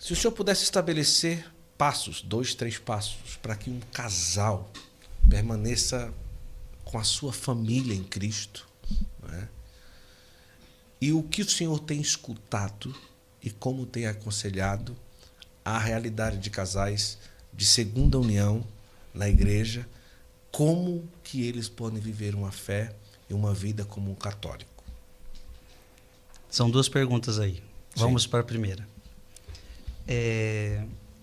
Se o senhor pudesse estabelecer passos, 2, 3 passos, para que um casal permaneça com a sua família em Cristo, né? E o que o senhor tem escutado e como tem aconselhado a realidade de casais de segunda união na igreja, como que eles podem viver uma fé e uma vida como um católico? São 2 perguntas aí. Vamos para a primeira.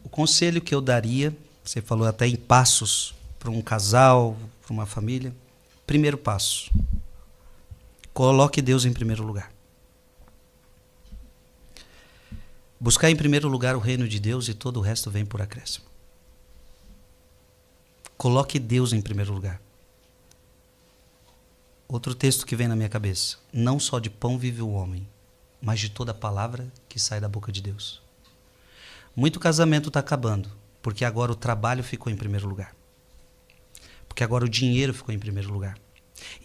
O conselho que eu daria, você falou até em passos para um casal, para uma família. Primeiro passo, coloque Deus em primeiro lugar. Buscar em primeiro lugar o reino de Deus e todo o resto vem por acréscimo. Coloque Deus em primeiro lugar. Outro texto que vem na minha cabeça. Não só de pão vive o homem, mas de toda palavra que sai da boca de Deus. Muito casamento está acabando, porque agora o trabalho ficou em primeiro lugar. Porque agora o dinheiro ficou em primeiro lugar.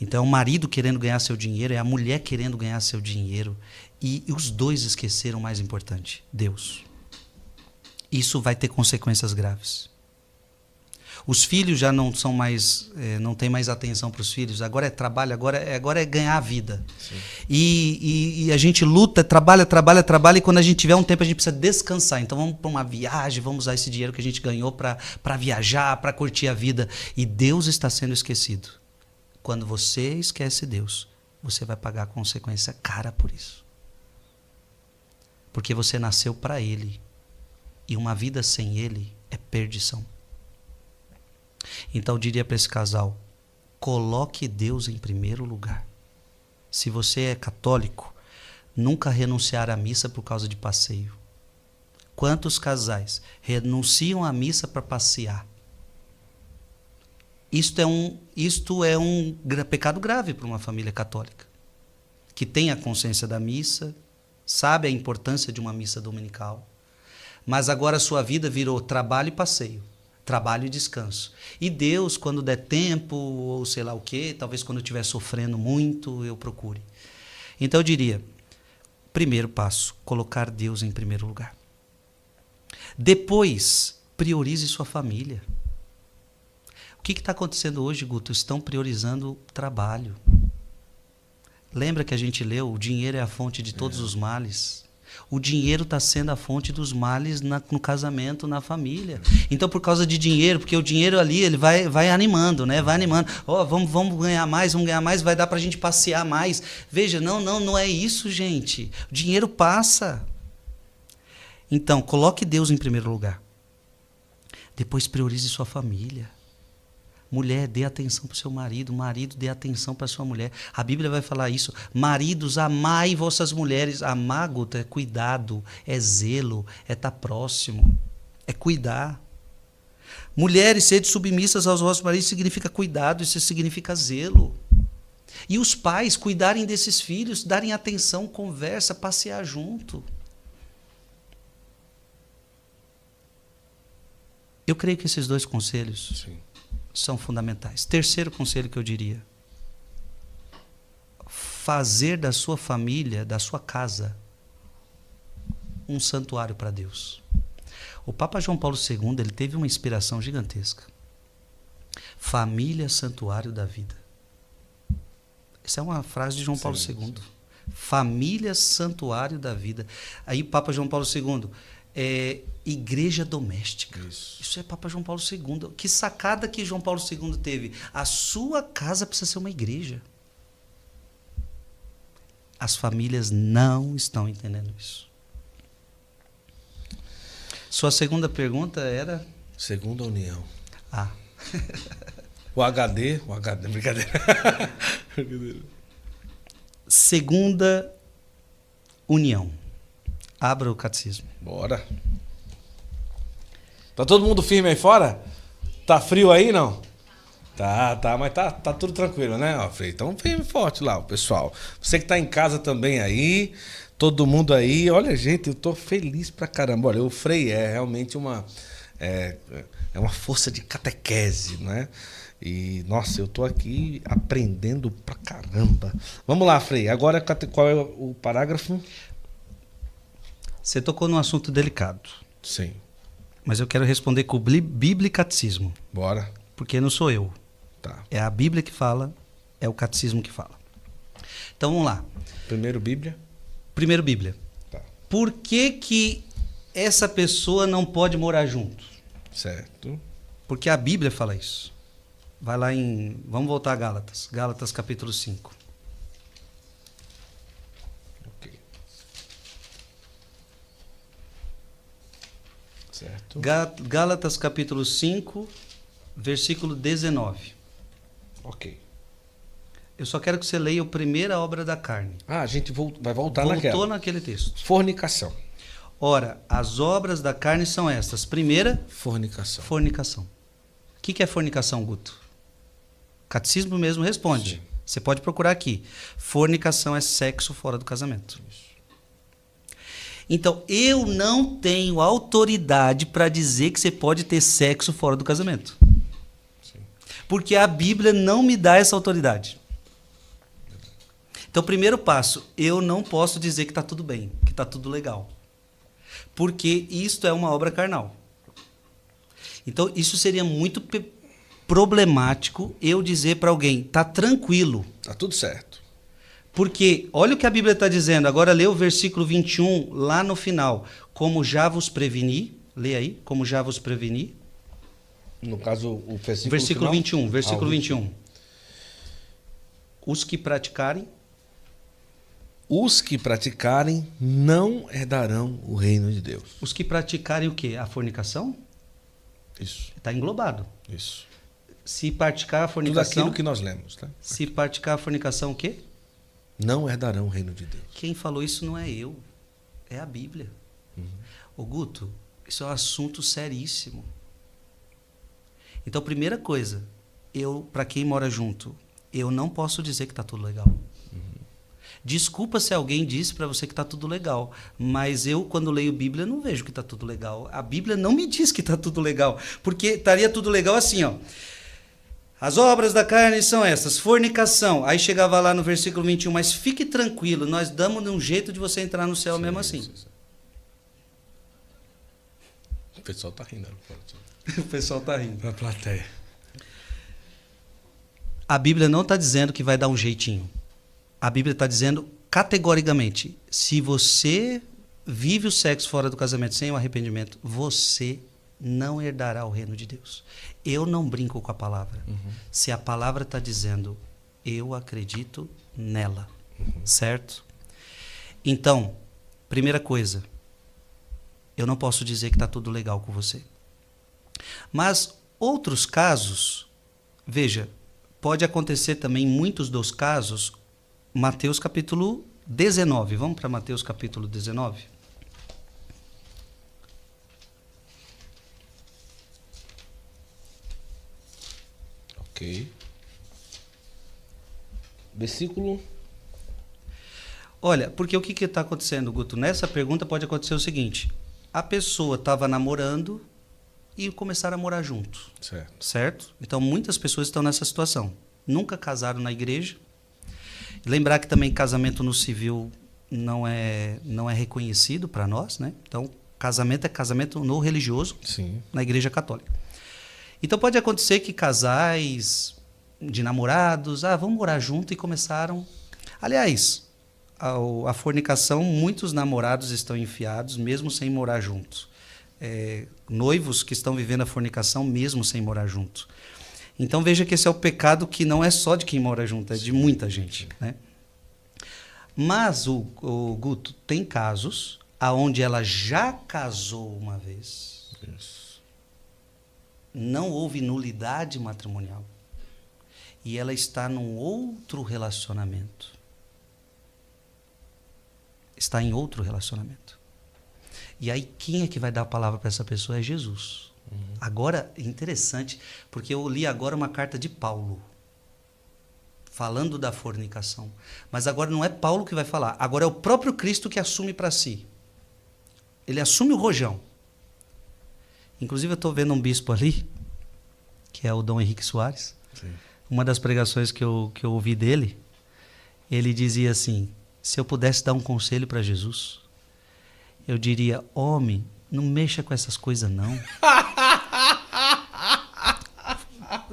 Então é o marido querendo ganhar seu dinheiro, é a mulher querendo ganhar seu dinheiro, e os dois esqueceram o mais importante, Deus. Isso vai ter consequências graves. Os filhos já não são mais, não tem mais atenção para os filhos. Agora é trabalho, agora é ganhar a vida. E a gente luta, trabalha, e quando a gente tiver um tempo a gente precisa descansar. Então vamos para uma viagem, vamos usar esse dinheiro que a gente ganhou para viajar, para curtir a vida. E Deus está sendo esquecido. Quando você esquece Deus, você vai pagar a consequência cara por isso. Porque você nasceu para Ele. E uma vida sem Ele é perdição. Então eu diria para esse casal, coloque Deus em primeiro lugar. Se você é católico, nunca renunciar à missa por causa de passeio. Quantos casais renunciam à missa para passear? Isto é um pecado grave para uma família católica, que tem a consciência da missa, sabe a importância de uma missa dominical, mas agora a sua vida virou trabalho e passeio. Trabalho e descanso. E Deus, quando der tempo, ou sei lá o quê, talvez quando eu estiver sofrendo muito, eu procure. Então eu diria, primeiro passo, colocar Deus em primeiro lugar. Depois, priorize sua família. O que está acontecendo hoje, Guto? Estão priorizando o trabalho. Lembra que a gente leu, o dinheiro é a fonte de todos os males. O dinheiro está sendo a fonte dos males no casamento, na família. Então, por causa de dinheiro, porque o dinheiro ali ele vai animando, né? Vai animando. Vamos ganhar mais, vai dar para a gente passear mais. Veja, não é isso, gente. O dinheiro passa. Então, coloque Deus em primeiro lugar. Depois, priorize sua família. Mulher, dê atenção para o seu marido. Marido, dê atenção para a sua mulher. A Bíblia vai falar isso. Maridos, amai vossas mulheres. Amar, Guto, é cuidado, é zelo, é estar próximo, é cuidar. Mulheres, sede submissas aos vossos maridos significa cuidado, isso significa zelo. E os pais cuidarem desses filhos, darem atenção, conversa, passear junto. Eu creio que esses 2 conselhos são fundamentais. Terceiro conselho que eu diria: fazer da sua família, da sua casa, um santuário para Deus. O Papa João Paulo II, ele teve uma inspiração gigantesca. Família, santuário da vida. Essa é uma frase de João Paulo II. Família, santuário da vida. Aí Papa João Paulo II, igreja doméstica. Isso é Papa João Paulo II. Que sacada que João Paulo II teve. A sua casa precisa ser uma igreja. As famílias não estão entendendo isso. Sua segunda pergunta era? Segunda união. O HD, brincadeira. Segunda união. Abra o catecismo. Bora. Tá todo mundo firme aí fora? Tá frio aí, não? Tá, mas tá tudo tranquilo, né, Frei? Então firme e forte lá, o pessoal. Você que tá em casa também aí, todo mundo aí. Olha, gente, eu tô feliz pra caramba. Olha, o Frei é realmente uma força de catequese, né? E, nossa, eu tô aqui aprendendo pra caramba. Vamos lá, Frei. Agora, qual é o parágrafo? Você tocou num assunto delicado. Sim. Mas eu quero responder com o biblicatecismo, Bora. porque não sou eu. Tá. É a Bíblia que fala, é o catecismo que fala. Então vamos lá. Primeiro Bíblia. Primeiro Bíblia. Tá. Por que essa pessoa não pode morar junto? Certo. Porque a Bíblia fala isso. Vai lá em... Vamos voltar a Gálatas. Gálatas capítulo 5. Ok. Certo. Gálatas capítulo 5, versículo 19. Ok. Eu só quero que você leia a primeira obra da carne. A gente vai voltar Voltou naquela. naquele texto. Fornicação. Ora, as obras da carne são estas. Primeira, Fornicação. fornicação. O que é fornicação, Guto? O catecismo mesmo responde. Sim. Você pode procurar aqui. Fornicação é sexo fora do casamento. Isso. Então, eu não tenho autoridade para dizer que você pode ter sexo fora do casamento. Sim. Porque a Bíblia não me dá essa autoridade. Então, primeiro passo, eu não posso dizer que está tudo bem, que está tudo legal. Porque isto é uma obra carnal. Então, isso seria muito problemático eu dizer para alguém, está tranquilo. Tá tudo certo. Porque, olha o que a Bíblia está dizendo. Agora lê o versículo 21, lá no final. Como já vos preveni. Lê aí. Como já vos preveni. No caso, o versículo Versículo final? 21. Versículo Ah, 21. Os que praticarem. Os que praticarem não herdarão o reino de Deus. Os que praticarem o quê? A fornicação? Isso. Está englobado. Isso. Se praticar a Tudo fornicação... aquilo que nós lemos, tá? Se praticar a fornicação o quê? Não herdarão o reino de Deus. Quem falou isso não é eu. É a Bíblia. Ô Guto, isso é um assunto seríssimo. Então, primeira coisa, para quem mora junto, eu não posso dizer que está tudo legal. Desculpa se alguém disse para você que está tudo legal, mas eu, quando leio Bíblia, não vejo que está tudo legal. A Bíblia não me diz que está tudo legal, porque estaria tudo legal assim, ó. As obras da carne são essas, fornicação. Aí chegava lá no versículo 21, mas fique tranquilo, nós damos um jeito de você entrar no céu mesmo assim. Sim. O pessoal está rindo. O pessoal está rindo. Na plateia. A Bíblia não está dizendo que vai dar um jeitinho. A Bíblia está dizendo categoricamente, se você vive o sexo fora do casamento sem o arrependimento, você não herdará o reino de Deus. Eu não brinco com a palavra. Se a palavra está dizendo, eu acredito nela. Certo? Então, primeira coisa, eu não posso dizer que está tudo legal com você. Mas outros casos, veja, pode acontecer também, em muitos dos casos, Mateus capítulo 19. Vamos para Mateus capítulo 19? Ok. Versículo. Olha, porque o que está acontecendo, Guto? Nessa pergunta pode acontecer o seguinte. A pessoa estava namorando e começaram a morar junto. Certo. Certo? Então, muitas pessoas estão nessa situação. Nunca casaram na igreja. Lembrar que também casamento no civil não é reconhecido para nós, né? Então, casamento é casamento no religioso, Sim. na igreja católica. Então, pode acontecer que casais de namorados, vamos morar junto e começaram... Aliás, a fornicação, muitos namorados estão enfiados, mesmo sem morar juntos. Noivos que estão vivendo a fornicação, mesmo sem morar juntos. Então veja que esse é o pecado que não é só de quem mora junto, é de muita gente, né? Mas, o Guto, tem casos onde ela já casou uma vez, Isso. não houve nulidade matrimonial, e ela está num outro relacionamento. Está em outro relacionamento. E aí quem é que vai dar a palavra para essa pessoa? É Jesus. Agora, interessante, porque eu li agora uma carta de Paulo, falando da fornicação. Mas agora não é Paulo que vai falar, agora é o próprio Cristo que assume para si. Ele assume o rojão. Inclusive eu estou vendo um bispo ali, que é o Dom Henrique Soares. Sim. Uma das pregações que eu ouvi dele, ele dizia assim, se eu pudesse dar um conselho para Jesus, eu diria, homem, Não mexa com essas coisas, não.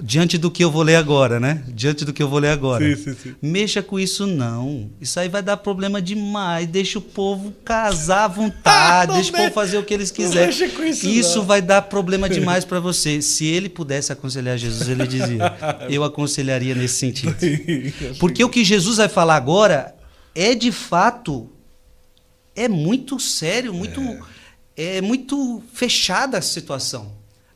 Diante do que eu vou ler agora, né? Diante do que eu vou ler agora. Sim. Mexa com isso, não. Isso aí vai dar problema demais. Deixa o povo casar à vontade. Deixa o povo fazer o que eles quiserem. Mexa com isso, isso não. vai dar problema demais para você. Se ele pudesse aconselhar Jesus, ele dizia. Eu aconselharia nesse sentido. Porque o que Jesus vai falar agora é, de fato, é muito sério, é muito fechada a situação.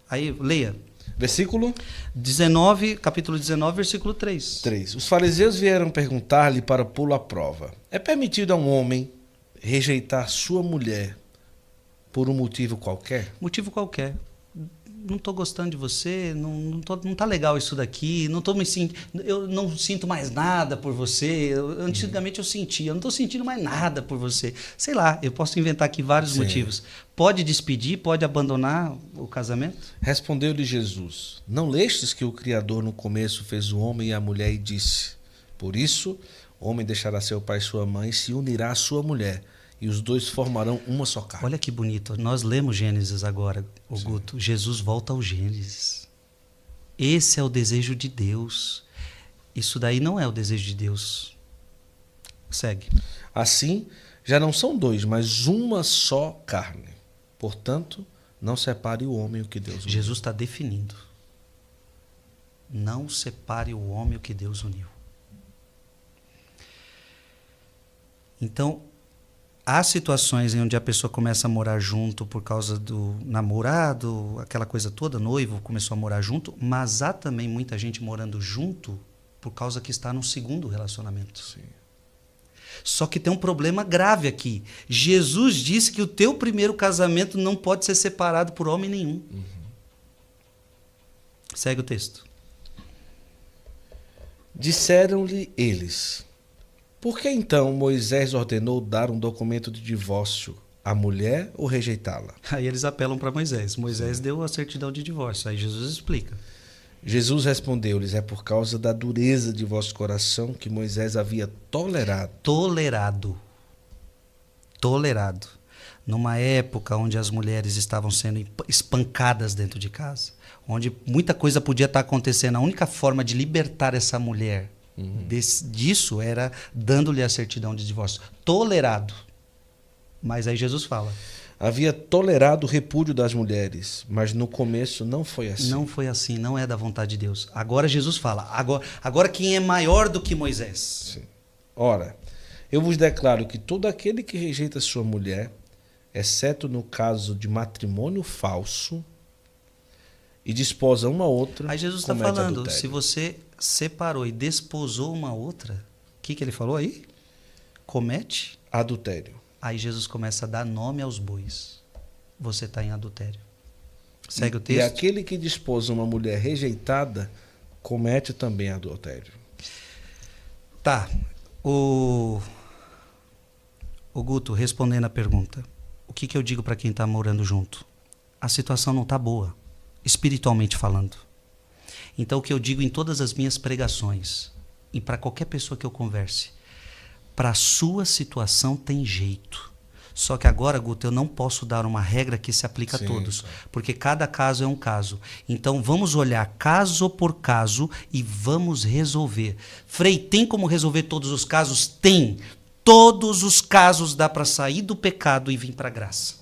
Aí, leia. Versículo 19, capítulo 19, versículo 3. 3. Os fariseus vieram perguntar-lhe para pô-lo à prova. É permitido a um homem rejeitar sua mulher por um motivo qualquer? Motivo qualquer. Não estou gostando de você, não tá legal isso daqui, eu não sinto mais nada por você. Antigamente eu sentia, eu não estou sentindo mais nada por você. Sei lá, eu posso inventar aqui vários motivos. Pode despedir, pode abandonar o casamento? Respondeu-lhe Jesus: Não lestes que o Criador no começo fez o homem e a mulher e disse: Por isso, o homem deixará seu pai e sua mãe e se unirá à sua mulher, e os dois formarão uma só carne. Olha que bonito. Nós lemos Gênesis agora, Guto. Jesus volta ao Gênesis. Esse é o desejo de Deus. Isso daí não é o desejo de Deus. Segue. Assim, já não são dois, mas uma só carne. Portanto, não separe o homem o que Deus uniu. Jesus está definindo. Não separe o homem o que Deus uniu. Então, há situações em onde a pessoa começa a morar junto por causa do namorado, aquela coisa toda, noivo começou a morar junto, mas há também muita gente morando junto por causa que está num segundo relacionamento. Sim. Só que tem um problema grave aqui. Jesus disse que o teu primeiro casamento não pode ser separado por homem nenhum. Segue o texto. Disseram-lhe eles: Por que então Moisés ordenou dar um documento de divórcio à mulher ou rejeitá-la? Aí eles apelam para Moisés. Moisés deu a certidão de divórcio. Aí Jesus explica. Jesus respondeu-lhes: É por causa da dureza de vosso coração que Moisés havia tolerado. Tolerado. Numa época onde as mulheres estavam sendo espancadas dentro de casa, onde muita coisa podia estar acontecendo, a única forma de libertar essa mulher disso era dando-lhe a certidão de divórcio. Tolerado. Mas aí Jesus fala: Havia tolerado o repúdio das mulheres, mas no começo não foi assim. Não foi assim, não é da vontade de Deus. Agora Jesus fala: agora quem é maior do que Moisés? Sim. Ora, eu vos declaro que todo aquele que rejeita sua mulher, exceto no caso de matrimônio falso, e desposa uma outra, aí Jesus está comete falando, adultério. se você separou e desposou uma outra, o que ele falou aí? Comete adultério. Aí Jesus começa a dar nome aos bois. Você está em adultério. Segue o texto. E aquele que desposa uma mulher rejeitada, comete também adultério. Tá. O Guto, respondendo a pergunta, o que eu digo para quem está morando junto? A situação não está boa, espiritualmente falando. Então, o que eu digo em todas as minhas pregações, e para qualquer pessoa que eu converse, para a sua situação tem jeito. Só que agora, Guto, eu não posso dar uma regra que se aplica a todos, porque cada caso é um caso. Então, vamos olhar caso por caso e vamos resolver. Frei, tem como resolver todos os casos? Tem. Todos os casos dá para sair do pecado e vir para a graça.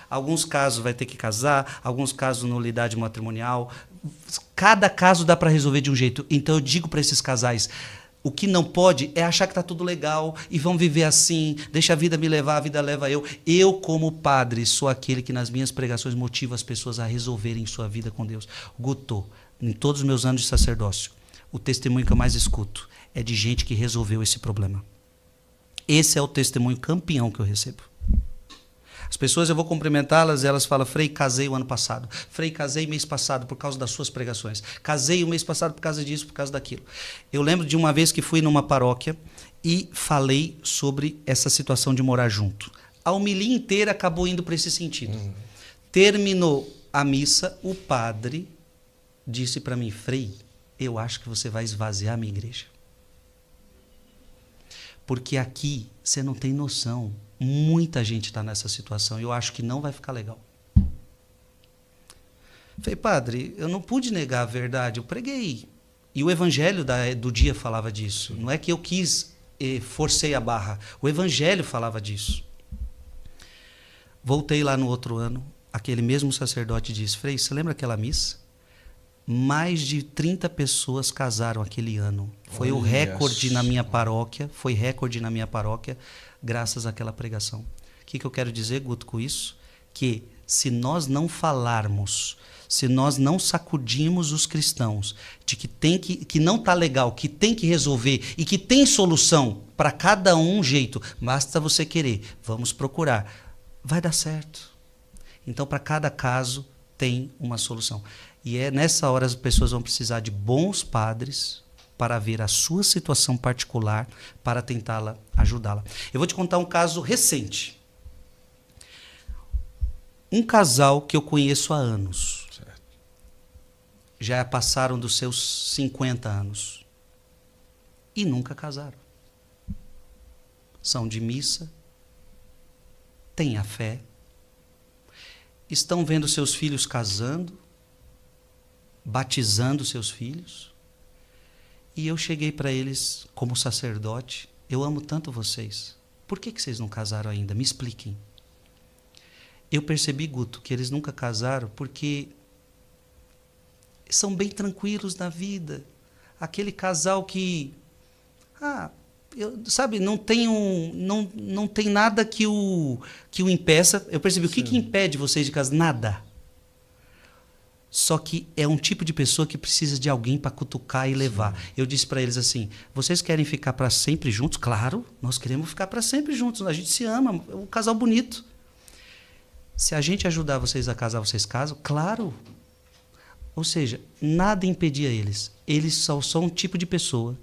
Alguns casos vai ter que casar, alguns casos nulidade matrimonial. Cada caso dá para resolver de um jeito. Então, eu digo para esses casais: o que não pode é achar que está tudo legal e vão viver assim, deixa a vida me levar, a vida leva eu. Eu, como padre, sou aquele que nas minhas pregações motiva as pessoas a resolverem sua vida com Deus. Guto, em todos os meus anos de sacerdócio, o testemunho que eu mais escuto é de gente que resolveu esse problema. Esse é o testemunho campeão que eu recebo. As pessoas, eu vou cumprimentá-las, elas falam: Frei, casei o ano passado. Frei, casei mês passado por causa das suas pregações. Casei o mês passado por causa disso, por causa daquilo. Eu lembro de uma vez que fui numa paróquia e falei sobre essa situação de morar junto. A homilia inteira acabou indo para esse sentido. Terminou a missa, o padre disse para mim: Frei, eu acho que você vai esvaziar a minha igreja. Porque aqui você não tem noção. Muita gente está nessa situação e eu acho que não vai ficar legal. Falei, padre, eu não pude negar a verdade, eu preguei. E o evangelho do dia falava disso. Não é que eu quis, forcei a barra. O evangelho falava disso. Voltei lá no outro ano, aquele mesmo sacerdote disse, Frei, você lembra aquela missa? Mais de 30 pessoas casaram aquele ano. Foi o recorde na minha paróquia, graças àquela pregação. O que eu quero dizer, Guto, com isso? Que se nós não falarmos, se nós não sacudirmos os cristãos de que não está legal, que tem que resolver e que tem solução para cada um jeito, basta você querer, vamos procurar, vai dar certo. Então, para cada caso, tem uma solução. E é nessa hora as pessoas vão precisar de bons padres para ver a sua situação particular, para tentá-la, ajudá-la. Eu vou te contar um caso recente. Um casal que eu conheço há anos. Certo. Já passaram dos seus 50 anos. E nunca casaram. São de missa, têm a fé, estão vendo seus filhos casando, batizando seus filhos. E eu cheguei para eles como sacerdote, eu amo tanto vocês. Por que vocês não casaram ainda? Me expliquem. Eu percebi, Guto, que eles nunca casaram porque são bem tranquilos na vida. Aquele casal que, sabe, não tem nada que o impeça. Eu percebi, o que impede vocês de casar? Nada. Só que é um tipo de pessoa que precisa de alguém para cutucar e levar. Sim. Eu disse para eles assim, vocês querem ficar para sempre juntos? Claro, nós queremos ficar para sempre juntos. A gente se ama, é um casal bonito. Se a gente ajudar vocês a casar, vocês casam? Claro. Ou seja, nada impedia eles. Eles só são um tipo de pessoa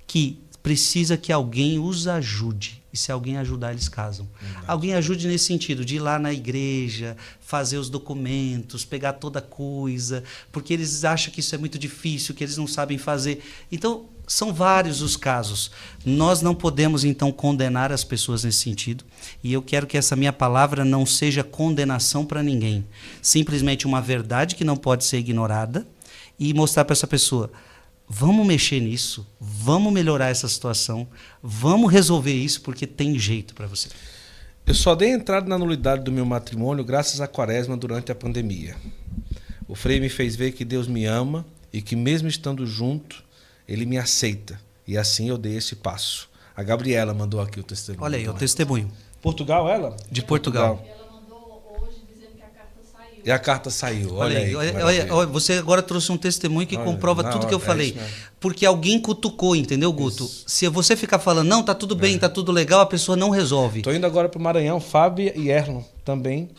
que precisa que alguém os ajude. E se alguém ajudar, eles casam. Verdade. Alguém ajude nesse sentido, de ir lá na igreja, fazer os documentos, pegar toda coisa, porque eles acham que isso é muito difícil, que eles não sabem fazer. Então, são vários os casos. Nós não podemos, então, condenar as pessoas nesse sentido. E eu quero que essa minha palavra não seja condenação para ninguém. Simplesmente uma verdade que não pode ser ignorada e mostrar para essa pessoa, vamos mexer nisso, vamos melhorar essa situação, vamos resolver isso, porque tem jeito para você. Eu só dei entrada na nulidade do meu matrimônio graças à quaresma durante a pandemia. O Frei me fez ver que Deus me ama e que mesmo estando junto, Ele me aceita. E assim eu dei esse passo. A Gabriela mandou aqui o testemunho. Olha aí, o testemunho. Portugal, ela? De Portugal. Ela mandou hoje dizendo que a carta saiu. E a carta saiu, olha aí. Olha, você agora trouxe um testemunho que comprova tudo que eu falei. Porque alguém cutucou, entendeu, Guto? Isso. Se você ficar falando, não, tá tudo bem, tá tudo legal, a pessoa não resolve. Estou indo agora para o Maranhão, Fábio e Erlon também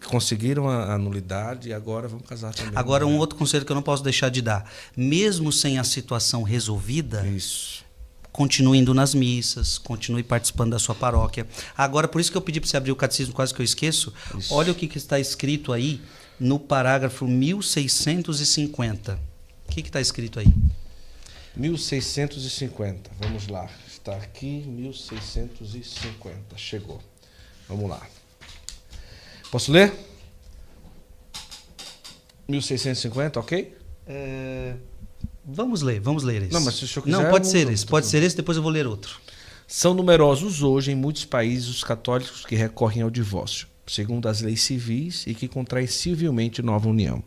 conseguiram a nulidade e agora vão casar também. Agora, um outro conselho que eu não posso deixar de dar. Mesmo sem a situação resolvida, continue indo nas missas, continue participando da sua paróquia. Agora, por isso que eu pedi para você abrir o catecismo, quase que eu esqueço. Isso. Olha o que está escrito aí no parágrafo 1650. O que está escrito aí? 1650, vamos lá. Está aqui, 1650. Chegou. Vamos lá. Posso ler? 1650, ok? Vamos ler esse. Não, mas se o senhor quiser... Não, pode ser esse. Pode ser esse, depois eu vou ler outro. São numerosos hoje em muitos países os católicos que recorrem ao divórcio, segundo as leis civis, e que contraem civilmente nova união.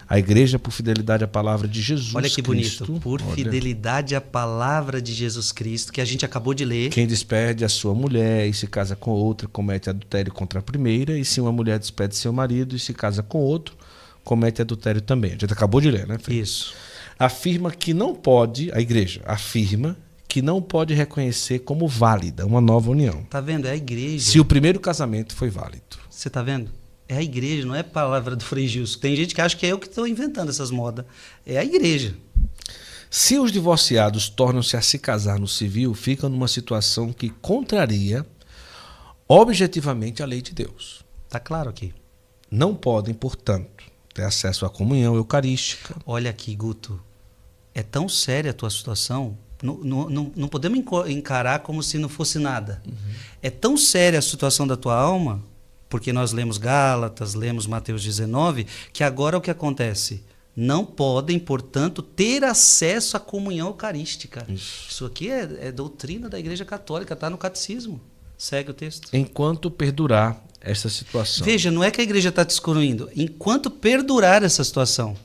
A Igreja, por fidelidade à palavra de Jesus Cristo... Olha que bonito. Por fidelidade à palavra de Jesus Cristo, que a gente acabou de ler. Quem despede a sua mulher e se casa com outra, comete adultério contra a primeira, e se uma mulher despede seu marido e se casa com outro, comete adultério também. A gente acabou de ler, né? Isso. Afirma que não pode, a Igreja afirma que não pode reconhecer como válida uma nova união. Tá vendo? É a Igreja. Se o primeiro casamento foi válido. Você tá vendo? É a Igreja, não é a palavra do Frei Gilson. Tem gente que acha que é eu que estou inventando essas modas. É a Igreja. Se os divorciados tornam-se a se casar no civil, ficam numa situação que contraria objetivamente a lei de Deus. Tá claro aqui. Não podem, portanto, ter acesso à comunhão eucarística. Olha aqui, Guto. É tão séria a tua situação, não podemos encarar como se não fosse nada. Uhum. É tão séria a situação da tua alma, porque nós lemos Gálatas, lemos Mateus 19, que agora o que acontece? Não podem, portanto, ter acesso à comunhão eucarística. Isso aqui é doutrina da Igreja Católica, está no catecismo. Segue o texto. Enquanto perdurar essa situação. Veja, não é que a igreja está te excluindo. Enquanto perdurar essa situação.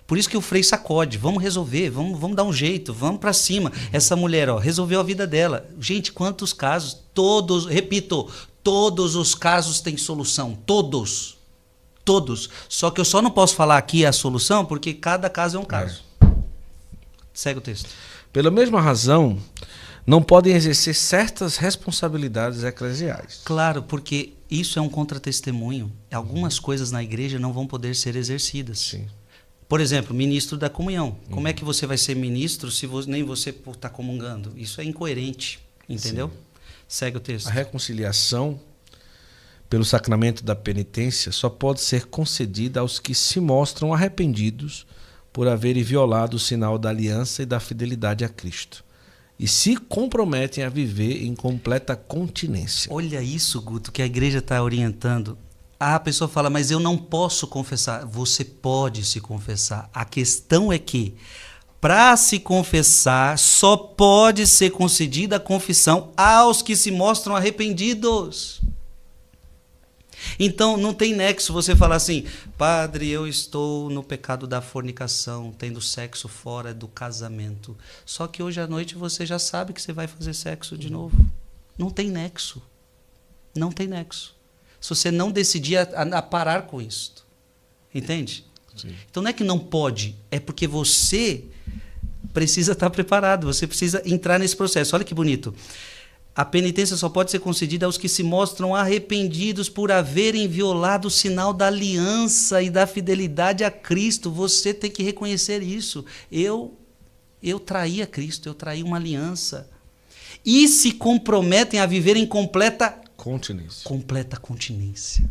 Por isso que o Frei sacode. Vamos resolver, vamos dar um jeito, vamos para cima. Essa mulher, resolveu a vida dela. Gente, quantos casos? Todos, repito, todos os casos têm solução. Todos. Todos. Só que eu só não posso falar aqui a solução porque cada caso é um caso. Segue o texto. Pela mesma razão, não podem exercer certas responsabilidades eclesiais. Claro, porque isso é um contratestemunho. Algumas coisas na igreja não vão poder ser exercidas. Sim. Por exemplo, ministro da comunhão. Como é que você vai ser ministro se nem você está comungando? Isso é incoerente, entendeu? Sim. Segue o texto. A reconciliação pelo sacramento da penitência só pode ser concedida aos que se mostram arrependidos por haverem violado o sinal da aliança e da fidelidade a Cristo e se comprometem a viver em completa continência. Olha isso, Guto, que a igreja está orientando. A pessoa fala, mas eu não posso confessar. Você pode se confessar. A questão é que, para se confessar, só pode ser concedida a confissão aos que se mostram arrependidos. Então, não tem nexo você falar assim, padre, eu estou no pecado da fornicação, tendo sexo fora do casamento. Só que hoje à noite você já sabe que você vai fazer sexo de novo. Não tem nexo. Não tem nexo. Se você não decidir a parar com isso. Entende? Sim. Então, não é que não pode, é porque você precisa estar preparado, você precisa entrar nesse processo. Olha que bonito. A penitência só pode ser concedida aos que se mostram arrependidos por haverem violado o sinal da aliança e da fidelidade a Cristo. Você tem que reconhecer isso. Eu traí a Cristo, eu traí uma aliança. E se comprometem a viver em completa continência.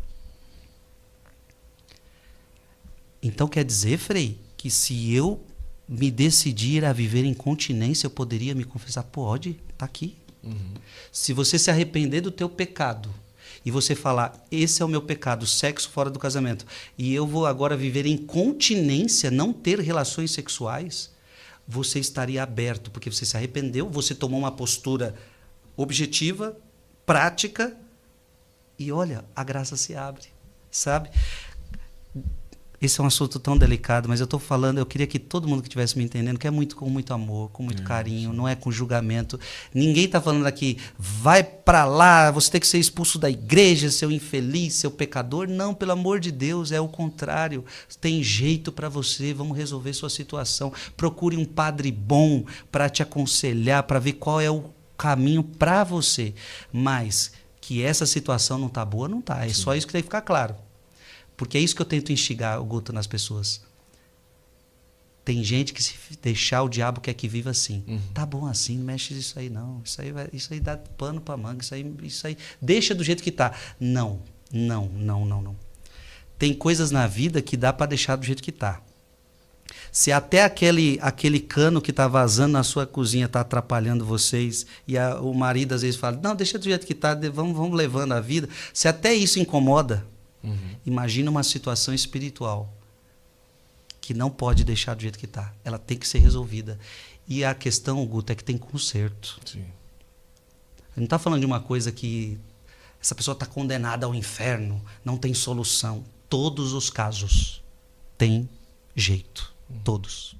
Então quer dizer, Frei, que se eu me decidir a viver em continência, eu poderia me confessar? Pode, está aqui. Uhum. Se você se arrepender do teu pecado e você falar, esse é o meu pecado, sexo fora do casamento, e eu vou agora viver em continência, não ter relações sexuais, você estaria aberto, porque você se arrependeu, você tomou uma postura objetiva, prática, e olha, a graça se abre, sabe? Esse é um assunto tão delicado, mas eu estou falando, eu queria que todo mundo que estivesse me entendendo, que é muito com muito amor, com muito carinho, não é com julgamento. Ninguém está falando aqui, vai para lá, você tem que ser expulso da igreja, seu infeliz, seu pecador. Não, pelo amor de Deus, é o contrário. Tem jeito para você, vamos resolver sua situação. Procure um padre bom para te aconselhar, para ver qual é o caminho para você. Mas que essa situação não está boa, não está. É só isso que tem que ficar claro. Porque é isso que eu tento instigar, o Guto, nas pessoas. Tem gente que, se deixar, o diabo quer que viva assim. Tá bom assim, não mexe isso aí não. Isso aí dá pano para manga. Isso aí deixa do jeito que tá. Não. Tem coisas na vida que dá para deixar do jeito que tá. Se até aquele cano que está vazando na sua cozinha está atrapalhando vocês, e o marido às vezes fala, não, deixa do jeito que tá, vamos levando a vida. Se até isso incomoda, imagina uma situação espiritual que não pode deixar do jeito que está. Ela tem que ser resolvida. E a questão, Guto, é que tem conserto. Sim. A gente não está falando de uma coisa que essa pessoa está condenada ao inferno, não tem solução. Todos os casos têm jeito. Todos.